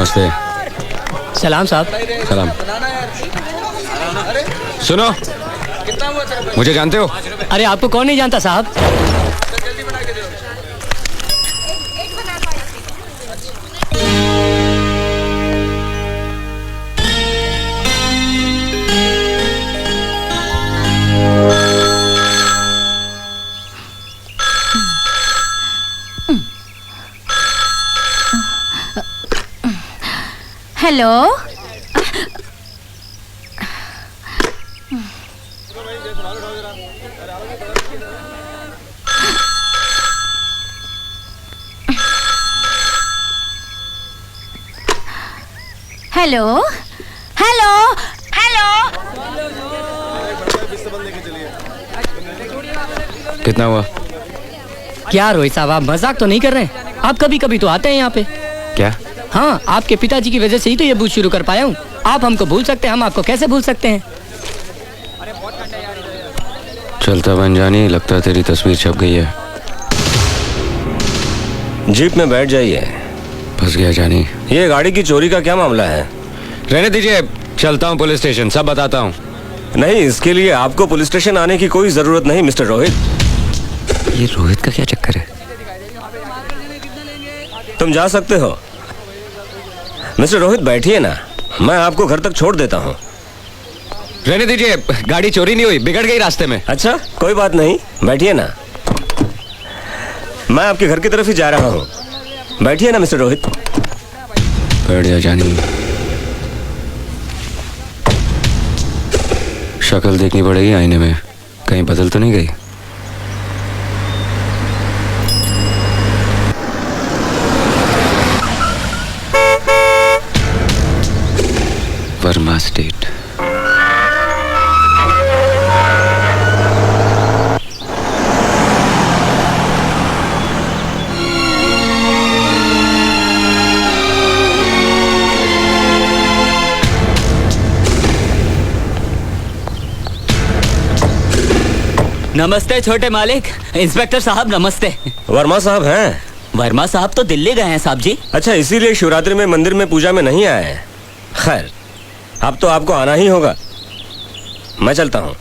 नमस्ते। सलाम साहब। सलाम। सुनो, मुझे जानते हो? अरे आपको कौन नहीं जानता साहब। हेलो। Hello hello hello. कितना हुआ? क्या रोहित साहब, आप मजाक तो नहीं कर रहे हैं? आप कभी कभी तो आते हैं यहाँ पे। क्या? हाँ, आपके पिताजी की वजह से ही तो ये बूथ शुरू कर पाया हूँ। आप हमको भूल सकते हैं, हम आपको कैसे भूल सकते हैं? चलता बन जानी, लगता है तेरी तस्वीर छप गई है। जीप में बैठ जाइए। फंस गया जानी। ये गाड़ी की चोरी का क्या मामला है? रहने दीजिए, चलता हूँ पुलिस स्टेशन, सब बताता हूँ। नहीं, इसके लिए आपको पुलिस स्टेशन आने की कोई जरूरत नहीं मिस्टर रोहित। ये रोहित का क्या चक्कर है? तुम जा सकते हो। मिस्टर रोहित बैठिए ना, मैं आपको घर तक छोड़ देता हूँ। रहने दीजिए, गाड़ी चोरी नहीं हुई, बिगड़ गई रास्ते में। अच्छा, कोई बात नहीं, बैठिए ना। मैं आपके घर की तरफ ही जा रहा हूँ। बैठिए ना मिस्टर रोहित। बैठ जा जानी। शक्ल देखनी पड़ेगी आईने में, कहीं बदल तो नहीं गई। वर्मा स्टेट। नमस्ते छोटे मालिक। इंस्पेक्टर साहब नमस्ते। वर्मा साहब हैं? वर्मा साहब तो दिल्ली गए हैं साहब जी। अच्छा, इसीलिए शिवरात्रि में मंदिर में पूजा में नहीं आए हैं। खैर, अब तो आपको आना ही होगा। मैं चलता हूँ।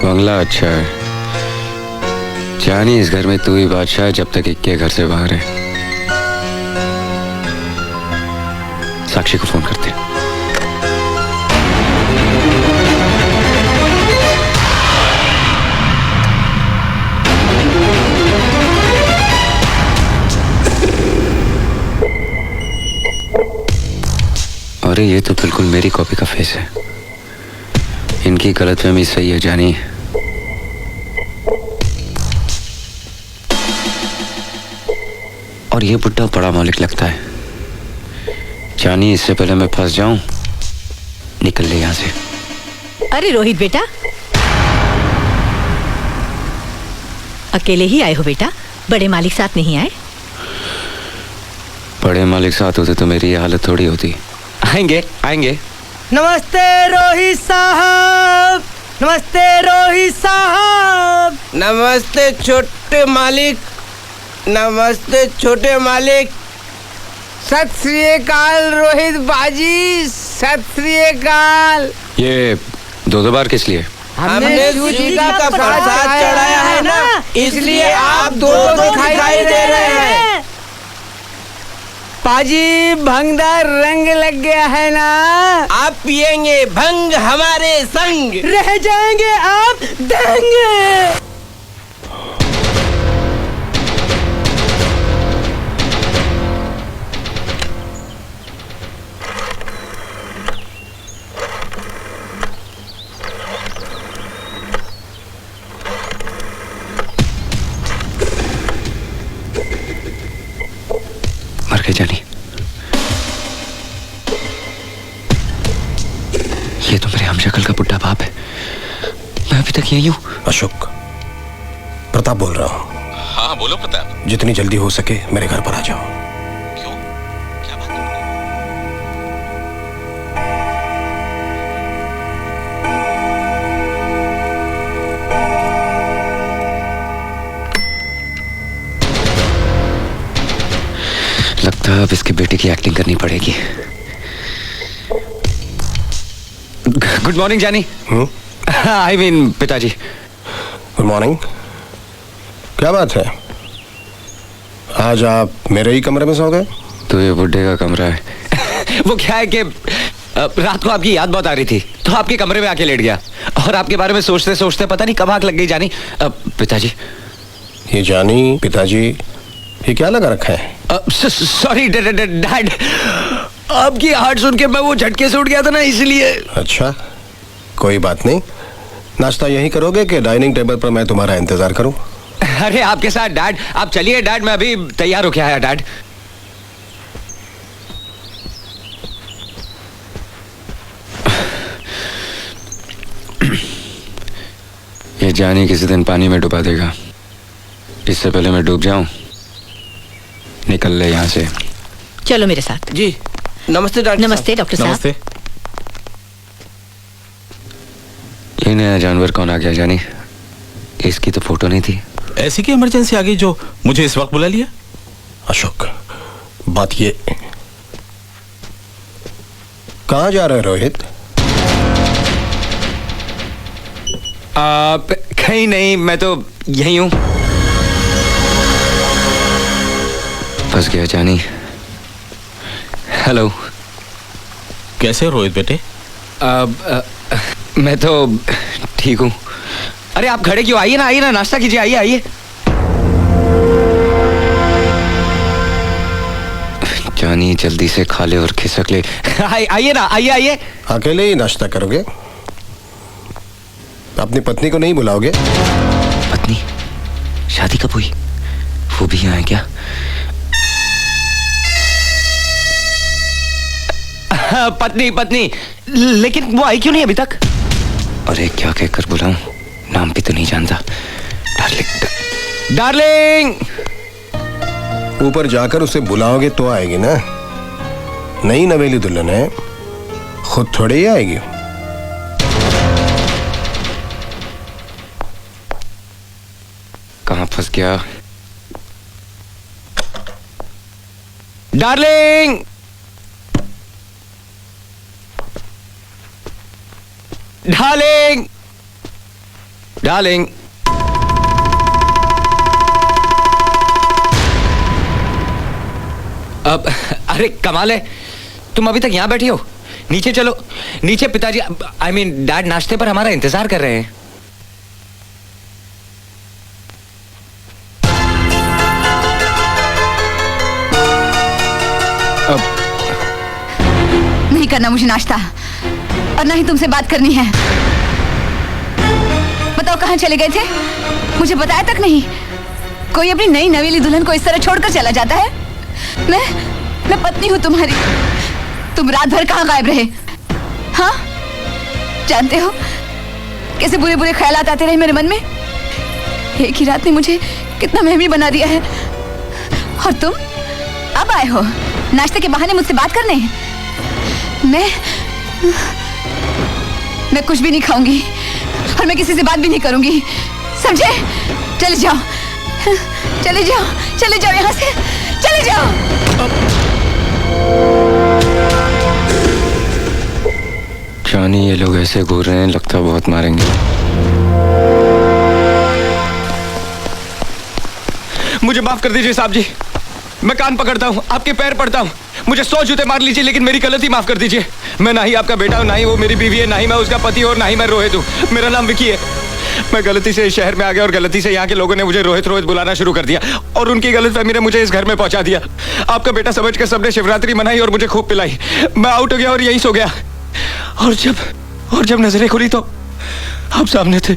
बंगला अच्छा है जानी, इस घर में तू ही बादशाह है जब तक इक्के घर से बाहर है। साक्षी को फोन करते हैं। अरे ये तो बिल्कुल मेरी कॉपी का फेस है। इनकी गलतफहमी सही है जानी। और ये बुड्ढा बड़ा मालिक लगता है जानी। इससे पहले मैं फंस जाऊं, निकल ले यहां से। अरे रोहित बेटा, अकेले ही आए हो बेटा? बड़े मालिक साथ नहीं आए? बड़े मालिक साथ होते तो मेरी ये हालत थोड़ी होती। आएंगे आएंगे। नमस्ते रोहित साहब। नमस्ते रोहित साहब। नमस्ते छोटे मालिक। नमस्ते छोटे मालिक। सत श्री अकाल रोहित बाजी, सत श्री अकाल। ये दो बार किस लिए? हमने सूजी का प्रसाद चढ़ाया है ना, इसलिए आप दो दिखाई दे रहे हैं। पाजी, भंगदार रंग लग गया है ना। आप पिएंगे भंग हमारे संग, रह जाएंगे आप दंग। मर गई जानी। ये तो मेरे हमशक्ल का बुढ़ा बाप है। मैं अभी तक यही हूँ। अशोक, प्रताप बोल रहा हूँ। हाँ बोलो प्रताप। जितनी जल्दी हो सके मेरे घर पर आ जाओ। क्यों, क्या बात? लगता है अब इसके बेटे की एक्टिंग करनी पड़ेगी। गुड मॉर्निंग जानी। आई मीन पिताजी। Good morning. क्या बात है, आज आप मेरे ही कमरे में सो गए? तो ये बुड्ढे का कमरा है। वो क्या है कि रात को आपकी याद बहुत आ रही थी तो आपके कमरे में आके लेट गया और आपके बारे में सोचते सोचते पता नहीं कब आंख लग गई जानी। पिताजी। ये जानी, पिताजी, ये क्या लगा रखा है? सॉरी डैड, आपकी हार्ट सुन के मैं वो झटके से उठ गया था ना, इसलिए। अच्छा, कोई बात नहीं। नाश्ता यहीं करोगे कि डाइनिंग टेबल पर मैं तुम्हारा इंतजार करूं? अरे आपके साथ डैड। आप चलिए डैड, मैं अभी तैयार होके आया डैड। ये जानी किसी दिन पानी में डुबा देगा। इससे पहले मैं डूब जाऊं, निकल ले यहाँ से। चलो मेरे साथ। जी नमस्ते डॉक्टर। नमस्ते डॉक्टर साहब। नमस्ते। ये नया जानवर कौन आ गया जानी? इसकी तो फोटो नहीं थी। ऐसी की इमरजेंसी आ गई जो मुझे इस वक्त बुला लिया? अशोक, बात ये, कहाँ जा रहे हो रोहित? कहीं नहीं, मैं तो यही हूं। फंस गया जानी। हेलो। कैसे हो रोहित बेटे? मैं तो ठीक हूँ। अरे आप खड़े क्यों? आइए ना, नाश्ता कीजिए, आइए। जानी जल्दी से खा ले और खिसक ले। आइए ना, आइए। अकेले ही नाश्ता करोगे? अपनी पत्नी को नहीं बुलाओगे? पत्नी? शादी कब हुई? वो भी यहाँ है क्या? पत्नी, लेकिन वो आई क्यों नहीं अभी तक? अरे क्या कहकर बुलाऊं? नाम भी तो नहीं जानता। डार्लिंग। ऊपर जाकर उसे बुलाओगे तो आएगी ना। नई नवेली दुल्हन है, खुद थोड़ी ही आएगी। कहाँ फंस गया? डार्लिंग। डार्लिंग। अब अरे कमाल है, तुम अभी तक यहाँ बैठी हो। नीचे चलो, नीचे पिताजी आई मीन डैड नाश्ते पर हमारा इंतजार कर रहे हैं। नहीं करना मुझे नाश्ता, और ना ही तुमसे बात करनी है। बताओ कहाँ चले गए थे? मुझे बताया तक नहीं। कोई अपनी नई नवेली दुल्हन को इस तरह छोड़कर चला जाता है? मैं पत्नी हूँ तुम्हारी। तुम रात भर कहाँ गायब रहे? हाँ, जानते हो कैसे बुरे बुरे ख्यालात आते रहे मेरे मन में। एक ही रात ने मुझे कितना महमी बना दिया है। और तुम अब आए हो नाश्ते के बहाने मुझसे बात करने। मैं कुछ भी नहीं खाऊंगी और मैं किसी से बात भी नहीं करूंगी, समझे? चले जाओ यहाँ से, चले जाओ। जानी ये लोग ऐसे घूर रहे हैं, लगता बहुत मारेंगे। मुझे माफ कर दीजिए साहब जी, मैं कान पकड़ता हूँ, आपके पैर पड़ता हूँ। मुझे 100 जूते मार लीजिए, लेकिन मेरी गलती माफ कर दीजिए। मैं ना ही आपका बेटा हूँ, ना ही वो मेरी बीवी है, ना ही मैं उसका पति हूँ, और ना ही मैं रोहित हूँ। मेरा नाम विकी है। मैं गलती से इस शहर में आ गया और गलती से यहाँ के लोगों ने मुझे रोहित बुलाना शुरू कर दिया, और उनकी गलतफहमी ने मुझे इस घर में पहुंचा दिया। आपका बेटा समझ कर सबने शिवरात्रि मनाई और मुझे खूब पिलाई। मैं आउट हो गया और यहीं सो गया। और जब नजरें खुली तो आप सामने थे।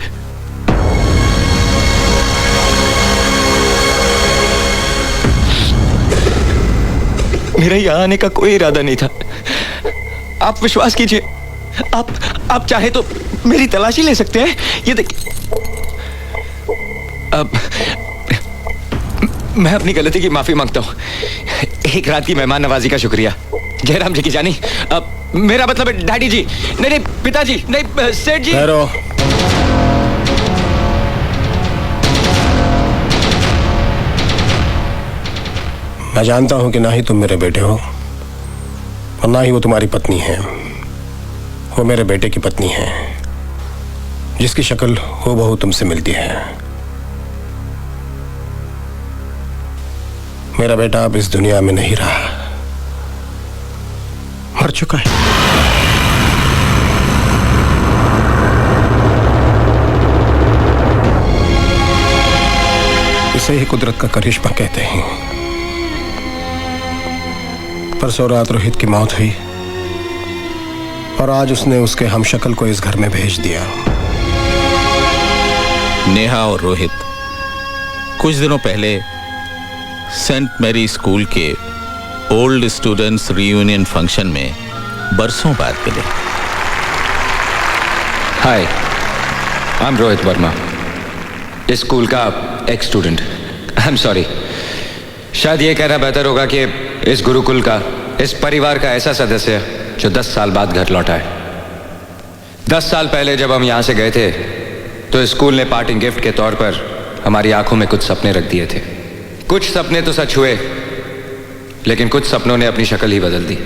मेरा यहाँ आने का कोई इरादा नहीं था। आप विश्वास कीजिए, आप चाहे तो मेरी तलाशी ले सकते हैं। ये देखिए, अब मैं अपनी गलती की माफी मांगता हूँ। एक रात की मेहमान नवाजी का शुक्रिया। जयराम जी की जानी, अब मेरा मतलब है डैडी जी, नहीं पिताजी, नहीं सेठ जी। ठहरो। मैं जानता हूं कि ना ही तुम मेरे बेटे हो और ना ही वो तुम्हारी पत्नी है। वो मेरे बेटे की पत्नी है, जिसकी शक्ल हूबहू तुमसे मिलती है। मेरा बेटा अब इस दुनिया में नहीं रहा, मर चुका है। इसे ही कुदरत का करिश्मा कहते हैं। परसों रात रोहित की मौत हुई और आज उसने उसके हमशक्ल को इस घर में भेज दिया। नेहा और रोहित कुछ दिनों पहले सेंट मैरी स्कूल के ओल्ड स्टूडेंट्स रियूनियन फंक्शन में बरसों बाद मिले। हाय, आई एम रोहित वर्मा, इस स्कूल का x student. I am sorry, शायद ये कहना बेहतर होगा कि इस गुरुकुल का, इस परिवार का ऐसा सदस्य जो 10 साल बाद घर लौटा है। 10 साल पहले जब हम यहां से गए थे तो स्कूल ने पार्टिंग गिफ्ट के तौर पर हमारी आंखों में कुछ सपने रख दिए थे। कुछ सपने तो सच हुए, लेकिन कुछ सपनों ने अपनी शक्ल ही बदल दी।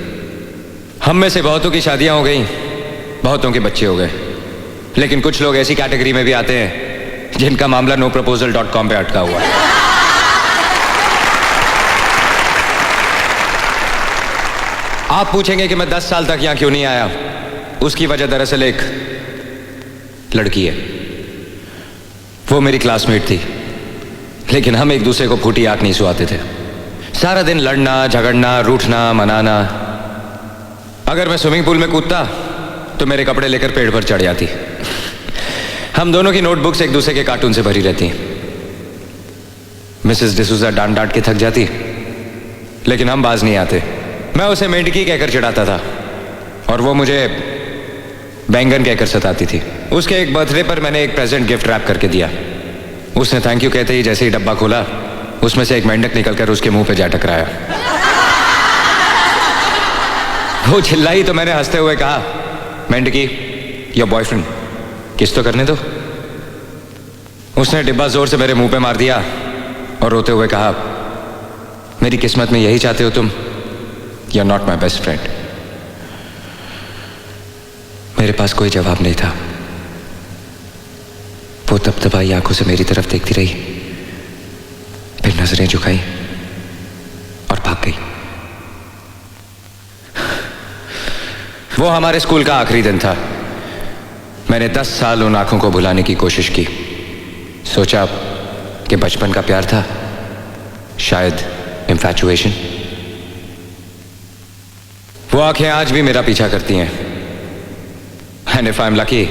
हम में से बहुतों की शादियां हो गई, बहुतों के बच्चे हो गए, लेकिन कुछ लोग ऐसी कैटेगरी में भी आते हैं जिनका मामला noproposal.com पे अटका हुआ है। आप पूछेंगे कि मैं 10 साल तक यहां क्यों नहीं आया। उसकी वजह दरअसल एक लड़की है। वो मेरी क्लासमेट थी, लेकिन हम एक दूसरे को फूटी आंख नहीं सुहाते थे। सारा दिन लड़ना, झगड़ना, रूठना, मनाना। अगर मैं स्विमिंग पूल में कूदता तो मेरे कपड़े लेकर पेड़ पर चढ़ जाती। हम दोनों की नोटबुक्स एक दूसरे के कार्टून से भरी रहती। मिसेस डिसूजा डांट डांट के थक जाती, लेकिन हम बाज नहीं आते। मैं उसे मेंढकी कहकर चिढ़ाता था और वो मुझे बैंगन कहकर सताती थी। उसके एक बर्थडे पर मैंने एक प्रेजेंट गिफ्ट रैप करके दिया। उसने थैंक यू कहते ही जैसे ही डब्बा खोला, उसमें से एक मेंढक निकलकर उसके मुंह पे जा टकराया। वो चिल्लाई तो मैंने हंसते हुए कहा, मेंढकी, योर बॉयफ्रेंड, किस तो करने दो। उसने डिब्बा जोर से मेरे मुंह पे मार दिया और रोते हुए कहा, मेरी किस्मत में यही चाहते हो तुम? You're not my best friend। मेरे पास कोई जवाब नहीं था। वो तपतपाई आंखों से मेरी तरफ देखती रही, फिर नजरें झुकाई और भाग गई। वो हमारे स्कूल का आखिरी दिन था। मैंने 10 साल उन आंखों को भुलाने की कोशिश की। सोचा कि बचपन का प्यार था, शायद इंफैचुएशन। वो आंखें आज भी मेरा पीछा करती हैं। And if I am lucky,